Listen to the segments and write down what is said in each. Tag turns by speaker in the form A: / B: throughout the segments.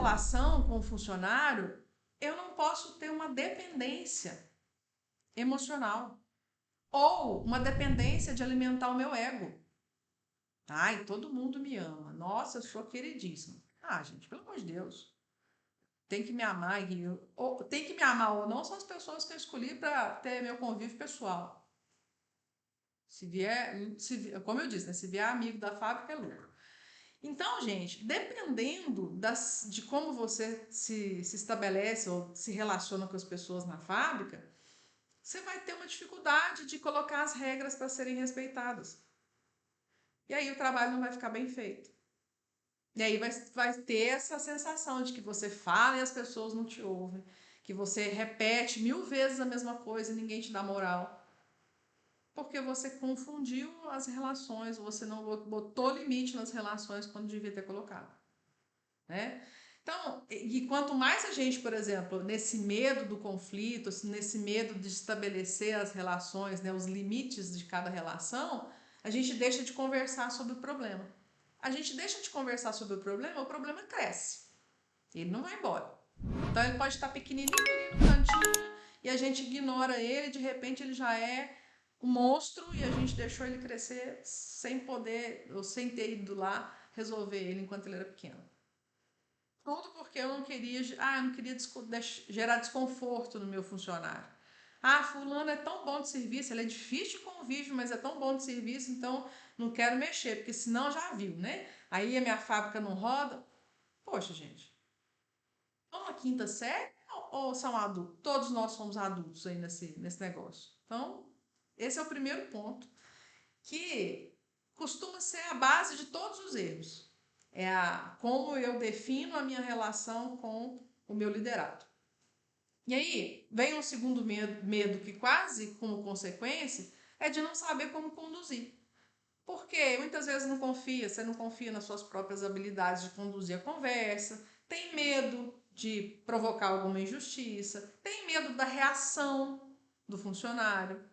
A: relação com o funcionário, eu não posso ter uma dependência emocional ou uma dependência de alimentar o meu ego. Ai, todo mundo me ama. Nossa, eu sou queridíssima. Ah, gente, pelo amor de Deus. Tem que me amar. Tem que me amar ou não são as pessoas que eu escolhi para ter meu convívio pessoal. Se vier, como eu disse, né? Se vier amigo da fábrica, é lucro. Então, gente, dependendo de como você se estabelece ou se relaciona com as pessoas na fábrica, você vai ter uma dificuldade de colocar as regras para serem respeitadas. E aí o trabalho não vai ficar bem feito. E aí vai ter essa sensação de que você fala e as pessoas não te ouvem, que você repete 1000 vezes a mesma coisa e ninguém te dá moral. Porque você confundiu as relações, você não botou limite nas relações quando devia ter colocado. Né? Então, e quanto mais a gente, por exemplo, nesse medo do conflito, nesse medo de estabelecer as relações, né, os limites de cada relação, a gente deixa de conversar sobre o problema. A gente deixa de conversar sobre o problema cresce. Ele não vai embora. Então ele pode estar pequenininho ali no cantinho e a gente ignora ele, de repente ele já é um monstro e a gente deixou ele crescer sem poder, ou sem ter ido lá resolver ele enquanto ele era pequeno. Tudo porque eu não queria gerar desconforto no meu funcionário. Ah, fulano é tão bom de serviço, ele é difícil de convívio, mas é tão bom de serviço, então não quero mexer, porque senão já viu, né? Aí a minha fábrica não roda. Poxa, gente, estão na quinta série ou são adultos? Todos nós somos adultos aí nesse negócio. Então, esse é o primeiro ponto, que costuma ser a base de todos os erros. É como eu defino a minha relação com o meu liderado. E aí, vem um segundo medo que quase como consequência é de não saber como conduzir. Porque muitas vezes você não confia nas suas próprias habilidades de conduzir a conversa, tem medo de provocar alguma injustiça, tem medo da reação do funcionário,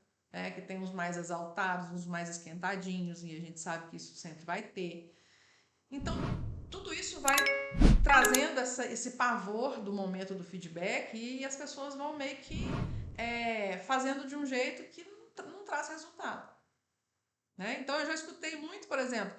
A: que tem uns mais exaltados, uns mais esquentadinhos, e a gente sabe que isso sempre vai ter. Então, tudo isso vai trazendo esse pavor do momento do feedback e as pessoas vão meio que fazendo de um jeito que não traz resultado. Né? Então, eu já escutei muito, por exemplo,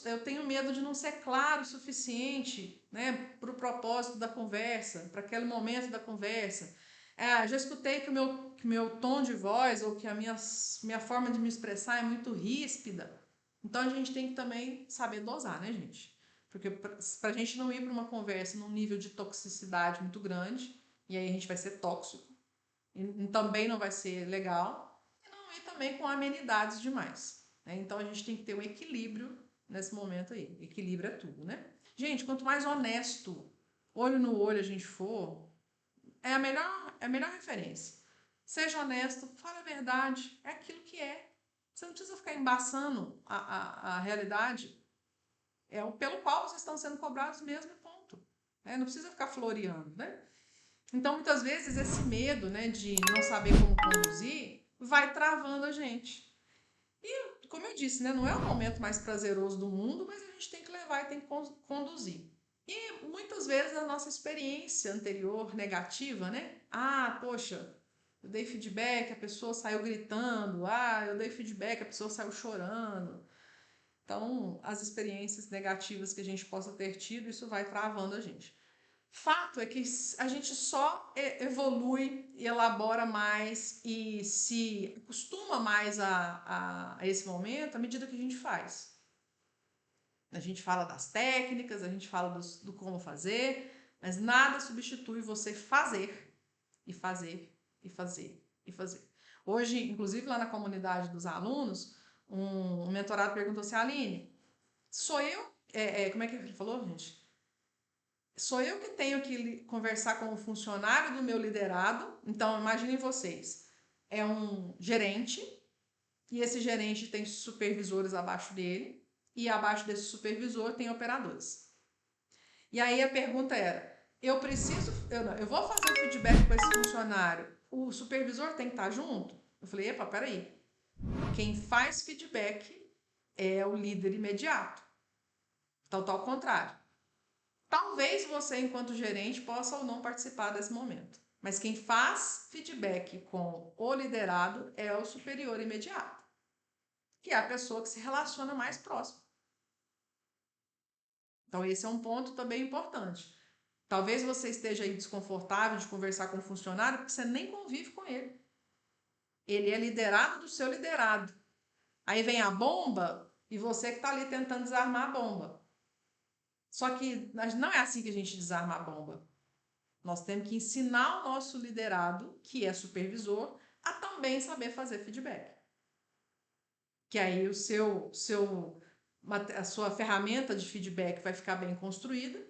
A: eu tenho medo de não ser claro o suficiente, né, para o propósito da conversa, para aquele momento da conversa. Já escutei que o meu tom de voz ou que a minha forma de me expressar é muito ríspida. Então, a gente tem que também saber dosar, né, gente? Porque para a gente não ir para uma conversa num nível de toxicidade muito grande, e aí a gente vai ser tóxico, e também não vai ser legal, e também com amenidades demais. Né? Então a gente tem que ter um equilíbrio nesse momento aí. Equilíbrio é tudo, né? Gente, quanto mais honesto, olho no olho a gente for, é a melhor referência. Seja honesto, fale a verdade, é aquilo que é. Você não precisa ficar embaçando a realidade. É o pelo qual vocês estão sendo cobrados mesmo, ponto. Não precisa ficar floreando, né? Então, muitas vezes, esse medo, né, de não saber como conduzir vai travando a gente. E, como eu disse, né, não é o momento mais prazeroso do mundo, mas a gente tem que levar e tem que conduzir. E muitas vezes a nossa experiência anterior negativa, né? Poxa, eu dei feedback, a pessoa saiu gritando. Eu dei feedback, a pessoa saiu chorando. Então, as experiências negativas que a gente possa ter tido, isso vai travando a gente. Fato é que a gente só evolui e elabora mais e se acostuma mais a esse momento à medida que a gente faz. A gente fala das técnicas, a gente fala do como fazer, mas nada substitui você fazer e fazer e fazer e fazer. Hoje, inclusive lá na comunidade dos alunos, um mentorado perguntou assim: Aline, sou eu? Como é que ele falou, gente? Sou eu que tenho que conversar com o funcionário do meu liderado. Então, imaginem vocês, é um gerente e esse gerente tem supervisores abaixo dele e abaixo desse supervisor tem operadores. E aí a pergunta era, eu vou fazer o feedback com esse funcionário, o supervisor tem que estar junto? Eu falei, epa, peraí, quem faz feedback é o líder imediato. Então, tá ao contrário. Talvez você, enquanto gerente, possa ou não participar desse momento. Mas quem faz feedback com o liderado é o superior imediato, que é a pessoa que se relaciona mais próximo. Então, esse é um ponto também importante. Talvez você esteja aí desconfortável de conversar com o funcionário porque você nem convive com ele. Ele é liderado do seu liderado. Aí vem a bomba e você que está ali tentando desarmar a bomba. Só que não é assim que a gente desarma a bomba. Nós temos que ensinar o nosso liderado, que é supervisor, a também saber fazer feedback. Que aí a sua ferramenta de feedback vai ficar bem construída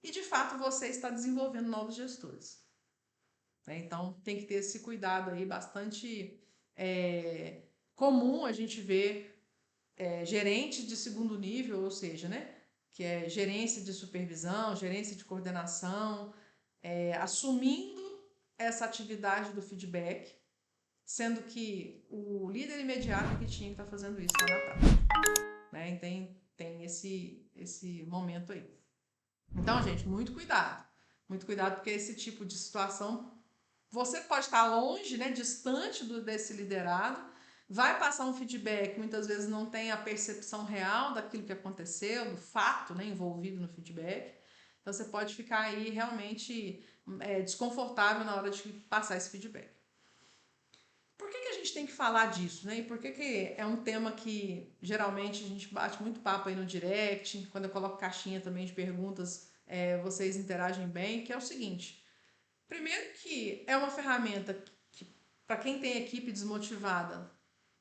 A: e, de fato, você está desenvolvendo novos gestores. Então, tem que ter esse cuidado aí bastante comum a gente ver gerente de segundo nível, ou seja, né, que é gerência de supervisão, gerência de coordenação, assumindo essa atividade do feedback, sendo que o líder imediato é que tinha que estar fazendo isso lá na prática. Né? Tem esse momento aí. Então, gente, muito cuidado. Muito cuidado, porque esse tipo de situação, você pode estar longe, né, distante desse liderado, vai passar um feedback, muitas vezes não tem a percepção real daquilo que aconteceu, do fato, né, envolvido no feedback. Então, você pode ficar aí realmente desconfortável na hora de passar esse feedback. Por que a gente tem que falar disso, né? E por que é um tema que geralmente a gente bate muito papo aí no direct, quando eu coloco caixinha também de perguntas, vocês interagem bem, que é o seguinte. Primeiro que é uma ferramenta que, para quem tem equipe desmotivada,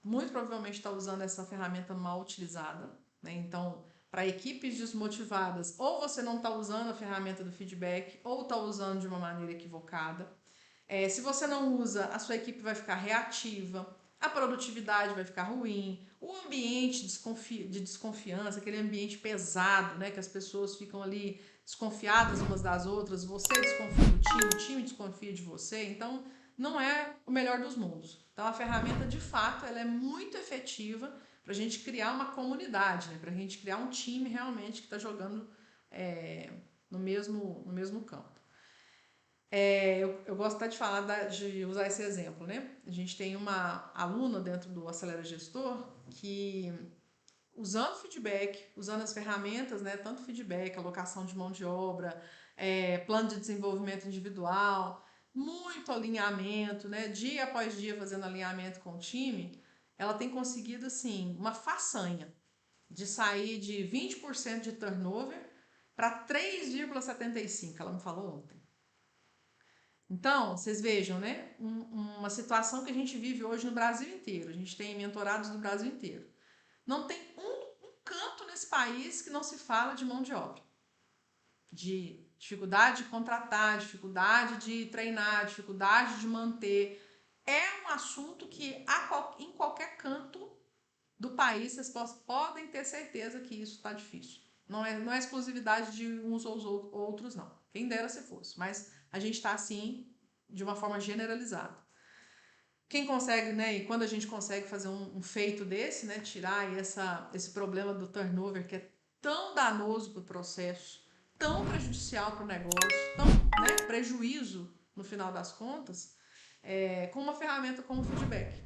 A: muito provavelmente está usando essa ferramenta mal utilizada, né? Então, para equipes desmotivadas, ou você não está usando a ferramenta do feedback, ou está usando de uma maneira equivocada. Se você não usa, a sua equipe vai ficar reativa, a produtividade vai ficar ruim, o ambiente de desconfiança, aquele ambiente pesado, né, que as pessoas ficam ali desconfiadas umas das outras, você desconfia do time, o time desconfia de você, então não é o melhor dos mundos. Então a ferramenta, de fato, ela é muito efetiva para a gente criar uma comunidade, né, para a gente criar um time realmente que está jogando no mesmo campo. Eu gosto até de falar de usar esse exemplo, né? A gente tem uma aluna dentro do Acelera Gestor que, usando feedback, usando as ferramentas, né? Tanto feedback, alocação de mão de obra, plano de desenvolvimento individual, muito alinhamento, né? Dia após dia fazendo alinhamento com o time, ela tem conseguido, assim, uma façanha de sair de 20% de turnover para 3,75%, ela me falou ontem. Então, vocês vejam, né? Uma situação que a gente vive hoje no Brasil inteiro. A gente tem mentorados no Brasil inteiro. Não tem um canto nesse país que não se fala de mão de obra. De dificuldade de contratar, dificuldade de treinar, dificuldade de manter. É um assunto que em qualquer canto do país vocês podem ter certeza que isso está difícil. Não é exclusividade de uns ou outros, não. Quem dera se fosse. Mas a gente está assim de uma forma generalizada. Quem consegue, né? E quando a gente consegue fazer um feito desse, né? Tirar esse problema do turnover que é tão danoso para o processo, tão prejudicial para o negócio, tão, né, prejuízo no final das contas, com uma ferramenta como o feedback.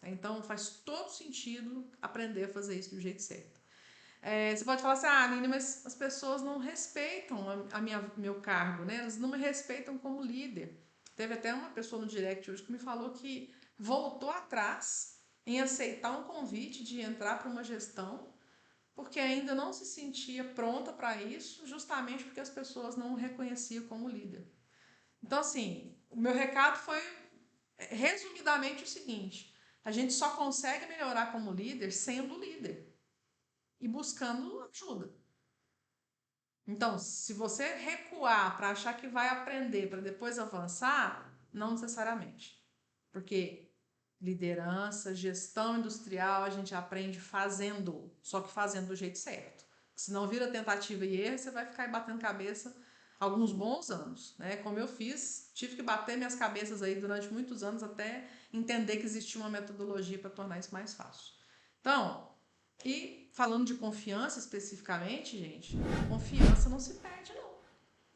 A: Então faz todo sentido aprender a fazer isso do jeito certo. Você pode falar assim, Nini, mas as pessoas não respeitam meu cargo, né? Elas não me respeitam como líder. Teve até uma pessoa no direct hoje que me falou que voltou atrás em aceitar um convite de entrar para uma gestão, porque ainda não se sentia pronta para isso, justamente porque as pessoas não o reconheciam como líder. Então, assim, o meu recado foi resumidamente o seguinte: a gente só consegue melhorar como líder sendo líder e buscando ajuda. Então, se você recuar para achar que vai aprender para depois avançar, não necessariamente. Porque liderança, gestão industrial, a gente aprende fazendo, só que fazendo do jeito certo. Senão vira tentativa e erro, você vai ficar aí batendo cabeça alguns bons anos, né? Como eu fiz, tive que bater minhas cabeças aí durante muitos anos até entender que existia uma metodologia para tornar isso mais fácil. Então, e falando de confiança especificamente, gente, confiança não se perde, não.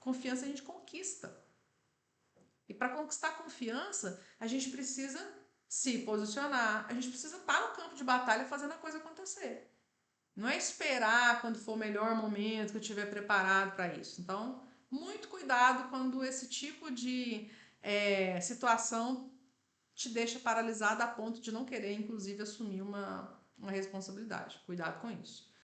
A: Confiança a gente conquista. E para conquistar confiança, a gente precisa se posicionar, a gente precisa estar no campo de batalha fazendo a coisa acontecer. Não é esperar quando for o melhor momento que eu estiver preparado para isso. Então, muito cuidado quando esse tipo de situação te deixa paralisado a ponto de não querer, inclusive, assumir uma responsabilidade. Cuidado com isso.